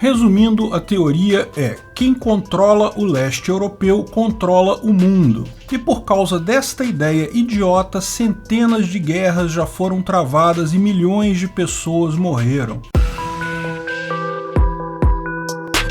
Resumindo, a teoria é: quem controla o leste europeu controla o mundo. E por causa desta ideia idiota, centenas de guerras já foram travadas e milhões de pessoas morreram.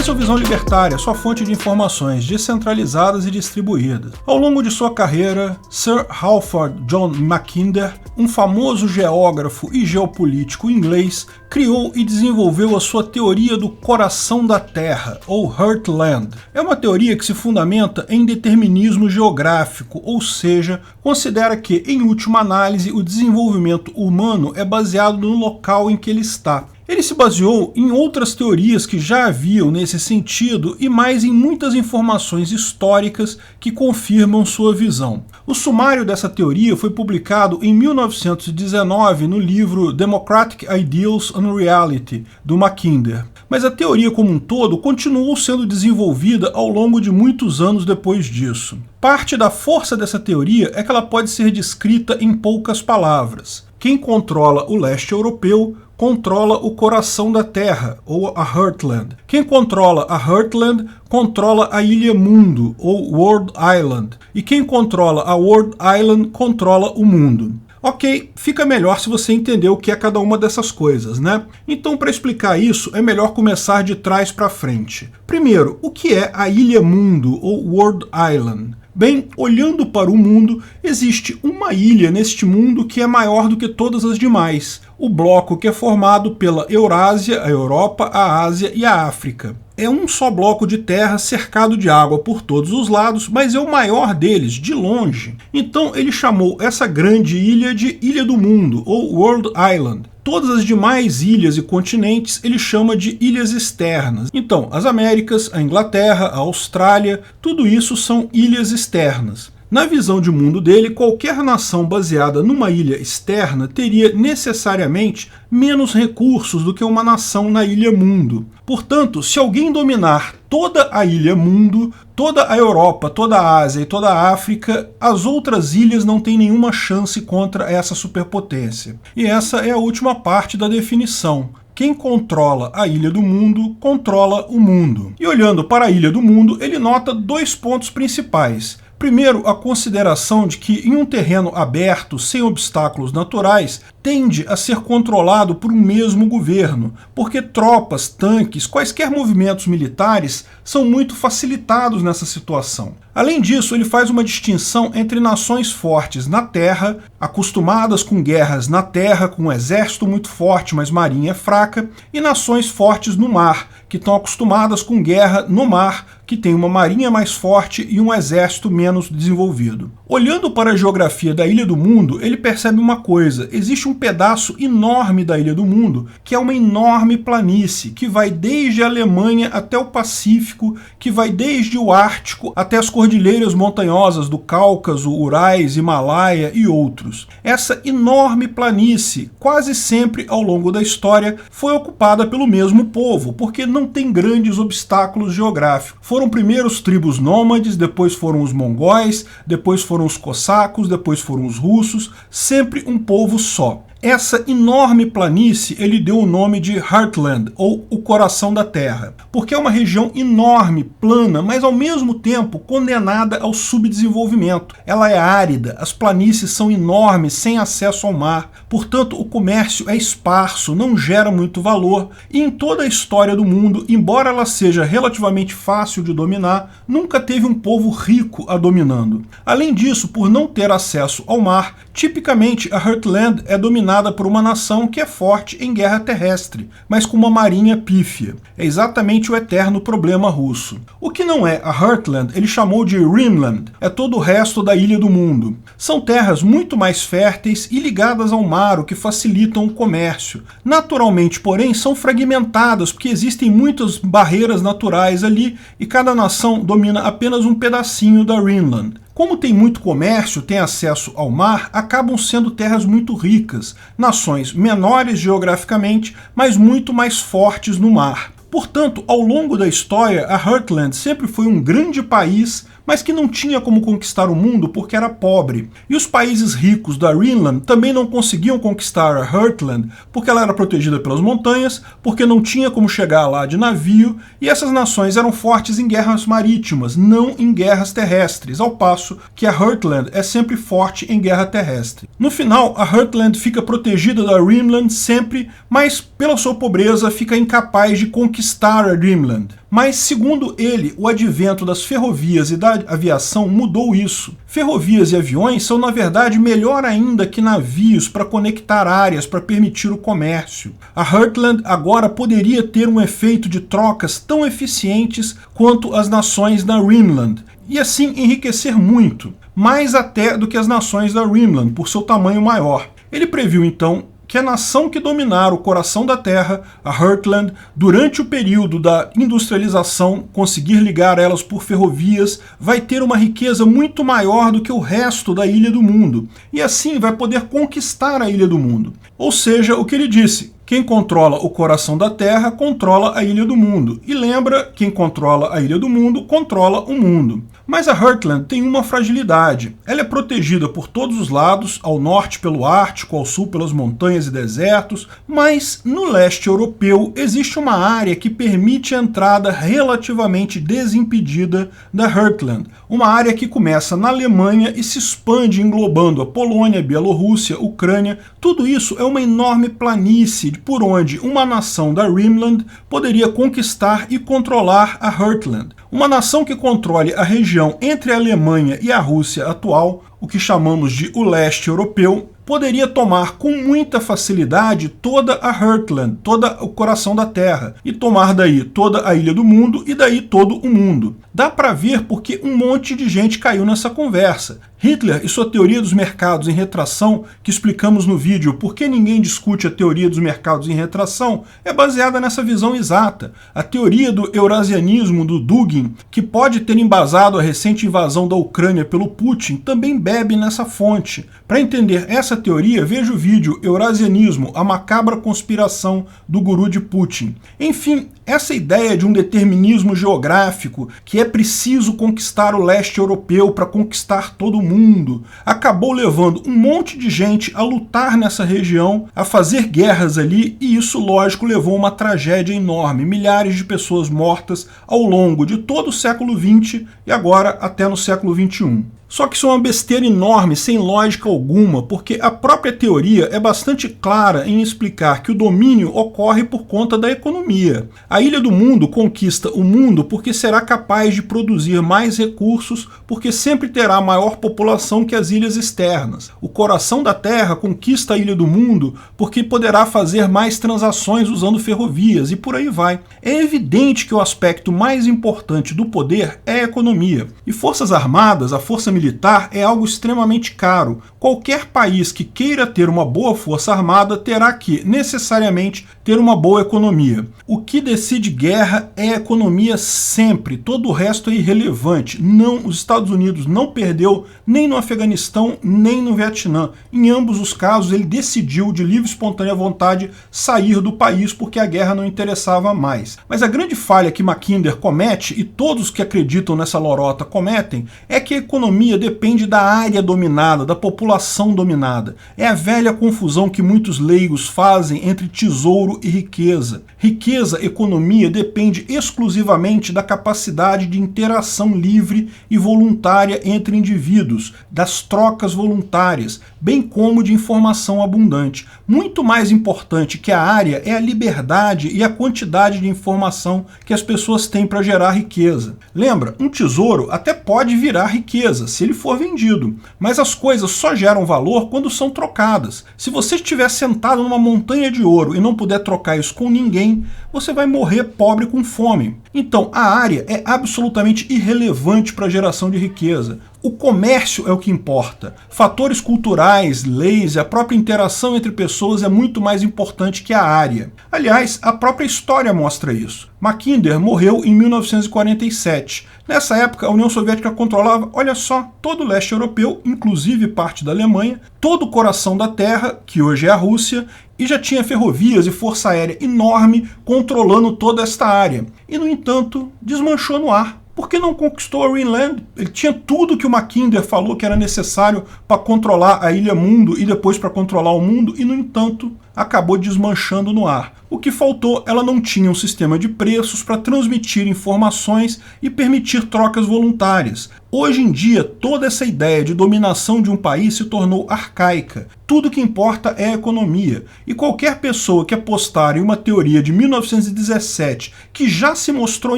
Esse é o Visão Libertária, sua fonte de informações descentralizadas e distribuídas. Ao longo de sua carreira, Sir Halford John Mackinder, um famoso geógrafo e geopolítico inglês, criou e desenvolveu a sua teoria do coração da Terra, ou Heartland. É uma teoria que se fundamenta em determinismo geográfico, ou seja, considera que, em última análise, o desenvolvimento humano é baseado no local em que ele está. Ele se baseou em outras teorias que já haviam nesse sentido e mais em muitas informações históricas que confirmam sua visão. O sumário dessa teoria foi publicado em 1919 no livro Democratic Ideals and Reality, do Mackinder. Mas a teoria como um todo continuou sendo desenvolvida ao longo de muitos anos depois disso. Parte da força dessa teoria é que ela pode ser descrita em poucas palavras. Quem controla o leste europeu controla o coração da Terra, ou a Heartland. Quem controla a Heartland controla a Ilha Mundo, ou World Island. E quem controla a World Island controla o mundo. Ok, fica melhor se você entender o que é cada uma dessas coisas, né? Então, para explicar isso, é melhor começar de trás para frente. Primeiro, o que é a Ilha Mundo, ou World Island? Bem, olhando para o mundo, existe uma ilha neste mundo que é maior do que todas as demais, o bloco que é formado pela Eurásia, a Europa, a Ásia e a África. É um só bloco de terra cercado de água por todos os lados, mas é o maior deles, de longe. Então ele chamou essa grande ilha de Ilha do Mundo, ou World Island. Todas as demais ilhas e continentes ele chama de ilhas externas. Então, as Américas, a Inglaterra, a Austrália, tudo isso são ilhas externas. Na visão de mundo dele, qualquer nação baseada numa ilha externa teria necessariamente menos recursos do que uma nação na ilha mundo. Portanto, se alguém dominar toda a ilha mundo, toda a Europa, toda a Ásia e toda a África, as outras ilhas não têm nenhuma chance contra essa superpotência. E essa é a última parte da definição. Quem controla a Ilha do Mundo, controla o mundo. E olhando para a Ilha do Mundo, ele nota dois pontos principais. Primeiro, a consideração de que em um terreno aberto, sem obstáculos naturais, tende a ser controlado por um mesmo governo, porque tropas, tanques, quaisquer movimentos militares são muito facilitados nessa situação. Além disso, ele faz uma distinção entre nações fortes na terra, acostumadas com guerras na terra, com um exército muito forte, mas marinha fraca, e nações fortes no mar, que estão acostumadas com guerra no mar, que tem uma marinha mais forte e um exército menos desenvolvido. Olhando para a geografia da Ilha do Mundo, ele percebe uma coisa: existe um pedaço enorme da Ilha do Mundo, que é uma enorme planície, que vai desde a Alemanha até o Pacífico, que vai desde o Ártico até as cordilheiras montanhosas do Cáucaso, Urais, Himalaia e outros. Essa enorme planície, quase sempre ao longo da história, foi ocupada pelo mesmo povo, porque não tem grandes obstáculos geográficos. Foram primeiro os tribos nômades, depois foram os mongóis, depois foram os cossacos, depois foram os russos, sempre um povo só. Essa enorme planície ele deu o nome de Heartland, ou o coração da terra, porque é uma região enorme, plana, mas ao mesmo tempo condenada ao subdesenvolvimento. Ela é árida, as planícies são enormes, sem acesso ao mar, portanto o comércio é esparso, não gera muito valor, e em toda a história do mundo, embora ela seja relativamente fácil de dominar, nunca teve um povo rico a dominando. Além disso, por não ter acesso ao mar, tipicamente a Heartland é dominada por uma nação que é forte em guerra terrestre, mas com uma marinha pífia. É exatamente o eterno problema russo. O que não é a Heartland, ele chamou de Rimland, é todo o resto da Ilha do Mundo. São terras muito mais férteis e ligadas ao mar, o que facilitam o comércio. Naturalmente, porém, são fragmentadas, porque existem muitas barreiras naturais ali e cada nação domina apenas um pedacinho da Rimland. Como tem muito comércio, tem acesso ao mar, acabam sendo terras muito ricas, nações menores geograficamente, mas muito mais fortes no mar. Portanto, ao longo da história, a Heartland sempre foi um grande país, mas que não tinha como conquistar o mundo porque era pobre. E os países ricos da Rhineland também não conseguiam conquistar a Heartland porque ela era protegida pelas montanhas, porque não tinha como chegar lá de navio, e essas nações eram fortes em guerras marítimas, não em guerras terrestres, ao passo que a Heartland é sempre forte em guerra terrestre. No final, a Heartland fica protegida da Rhineland sempre, mas pela sua pobreza fica incapaz de conquistar a Rhineland. Mas, segundo ele, o advento das ferrovias e da aviação mudou isso. Ferrovias e aviões são, na verdade, melhor ainda que navios para conectar áreas para permitir o comércio. A Heartland agora poderia ter um efeito de trocas tão eficientes quanto as nações da Rhineland, e assim enriquecer muito, mais até do que as nações da Rhineland, por seu tamanho maior. Ele previu, então, que a nação que dominar o coração da Terra, a Heartland, durante o período da industrialização, conseguir ligar elas por ferrovias, vai ter uma riqueza muito maior do que o resto da Ilha do Mundo, e assim vai poder conquistar a Ilha do Mundo. Ou seja, o que ele disse: quem controla o coração da Terra controla a Ilha do Mundo. E lembra, quem controla a Ilha do Mundo controla o mundo. Mas a Heartland tem uma fragilidade. Ela é protegida por todos os lados, ao norte pelo Ártico, ao sul pelas montanhas e desertos, mas no leste europeu existe uma área que permite a entrada relativamente desimpedida da Heartland. Uma área que começa na Alemanha e se expande englobando a Polônia, Bielorrússia, Ucrânia. Tudo isso é uma enorme planície por onde uma nação da Rhineland poderia conquistar e controlar a Heartland. Uma nação que controle a região entre a Alemanha e a Rússia atual, o que chamamos de o leste europeu, poderia tomar com muita facilidade toda a Heartland, todo o coração da Terra, e tomar daí toda a Ilha do Mundo e daí todo o mundo. Dá para ver porque um monte de gente caiu nessa conversa. Hitler e sua teoria dos mercados em retração, que explicamos no vídeo Por que ninguém discute a teoria dos mercados em retração, é baseada nessa visão exata. A teoria do eurasianismo do Dugin, que pode ter embasado a recente invasão da Ucrânia pelo Putin, também bebe nessa fonte. Para entender essa teoria, veja o vídeo Eurasianismo, a macabra conspiração do guru de Putin. Enfim, essa ideia de um determinismo geográfico, que é preciso conquistar o leste europeu para conquistar todo o mundo, acabou levando um monte de gente a lutar nessa região, a fazer guerras ali, e isso, lógico, levou a uma tragédia enorme. Milhares de pessoas mortas ao longo de todo o século XX e agora até no século XXI. Só que isso é uma besteira enorme, sem lógica alguma, porque a própria teoria é bastante clara em explicar que o domínio ocorre por conta da economia. A Ilha do Mundo conquista o mundo porque será capaz de produzir mais recursos, porque sempre terá maior população que as ilhas externas. O coração da Terra conquista a Ilha do Mundo porque poderá fazer mais transações usando ferrovias, e por aí vai. É evidente que o aspecto mais importante do poder é a economia. E forças armadas, a força militar é algo extremamente caro. Qualquer país que queira ter uma boa força armada terá que, necessariamente, ter uma boa economia. O que decide guerra é a economia sempre, todo o resto é irrelevante. Não, os Estados Unidos não perdeu nem no Afeganistão, nem no Vietnã. Em ambos os casos, ele decidiu, de livre e espontânea vontade, sair do país porque a guerra não interessava mais. Mas a grande falha que Mackinder comete, e todos que acreditam nessa lorota cometem, é que a economia depende da área dominada, da população dominada. É a velha confusão que muitos leigos fazem entre tesouro e riqueza. Riqueza, economia, depende exclusivamente da capacidade de interação livre e voluntária entre indivíduos, das trocas voluntárias, bem como de informação abundante. Muito mais importante que a área é a liberdade e a quantidade de informação que as pessoas têm para gerar riqueza. Lembra, um tesouro até pode virar riqueza, se ele for vendido, mas as coisas só geram valor quando são trocadas. Se você estiver sentado numa montanha de ouro e não puder trocar isso com ninguém, você vai morrer pobre com fome. Então, a área é absolutamente irrelevante para a geração de riqueza. O comércio é o que importa. Fatores culturais, leis e a própria interação entre pessoas é muito mais importante que a área. Aliás, a própria história mostra isso. Mackinder morreu em 1947. Nessa época, a União Soviética controlava, olha só, todo o leste europeu, inclusive parte da Alemanha, todo o coração da Terra, que hoje é a Rússia, e já tinha ferrovias e força aérea enorme controlando toda esta área. E, no entanto, desmanchou no ar. Por que não conquistou a Greenland? Ele tinha tudo que o Mackinder falou que era necessário para controlar a Ilha Mundo e depois para controlar o mundo, e no entanto acabou desmanchando no ar. O que faltou, ela não tinha um sistema de preços para transmitir informações e permitir trocas voluntárias. Hoje em dia, toda essa ideia de dominação de um país se tornou arcaica. Tudo que importa é a economia. E qualquer pessoa que apostar em uma teoria de 1917, que já se mostrou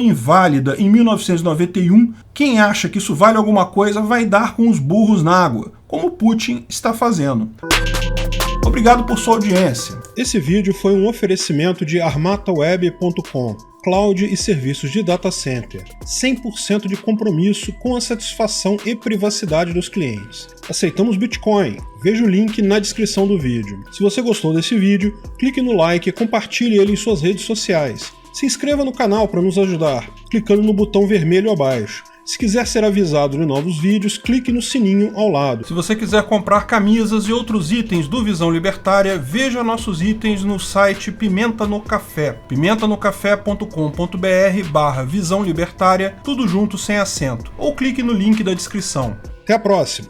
inválida em 1991, quem acha que isso vale alguma coisa vai dar com os burros na água, como Putin está fazendo. Obrigado por sua audiência. Esse vídeo foi um oferecimento de armataweb.com, cloud e serviços de data center, 100% de compromisso com a satisfação e privacidade dos clientes. Aceitamos Bitcoin, veja o link na descrição do vídeo. Se você gostou desse vídeo, clique no like e compartilhe ele em suas redes sociais. Se inscreva no canal para nos ajudar, clicando no botão vermelho abaixo. Se quiser ser avisado de novos vídeos, clique no sininho ao lado. Se você quiser comprar camisas e outros itens do Visão Libertária, veja nossos itens no site Pimenta no Café, pimentanocafé.com.br/Visão Libertária, tudo junto sem acento, ou clique no link da descrição. Até a próxima!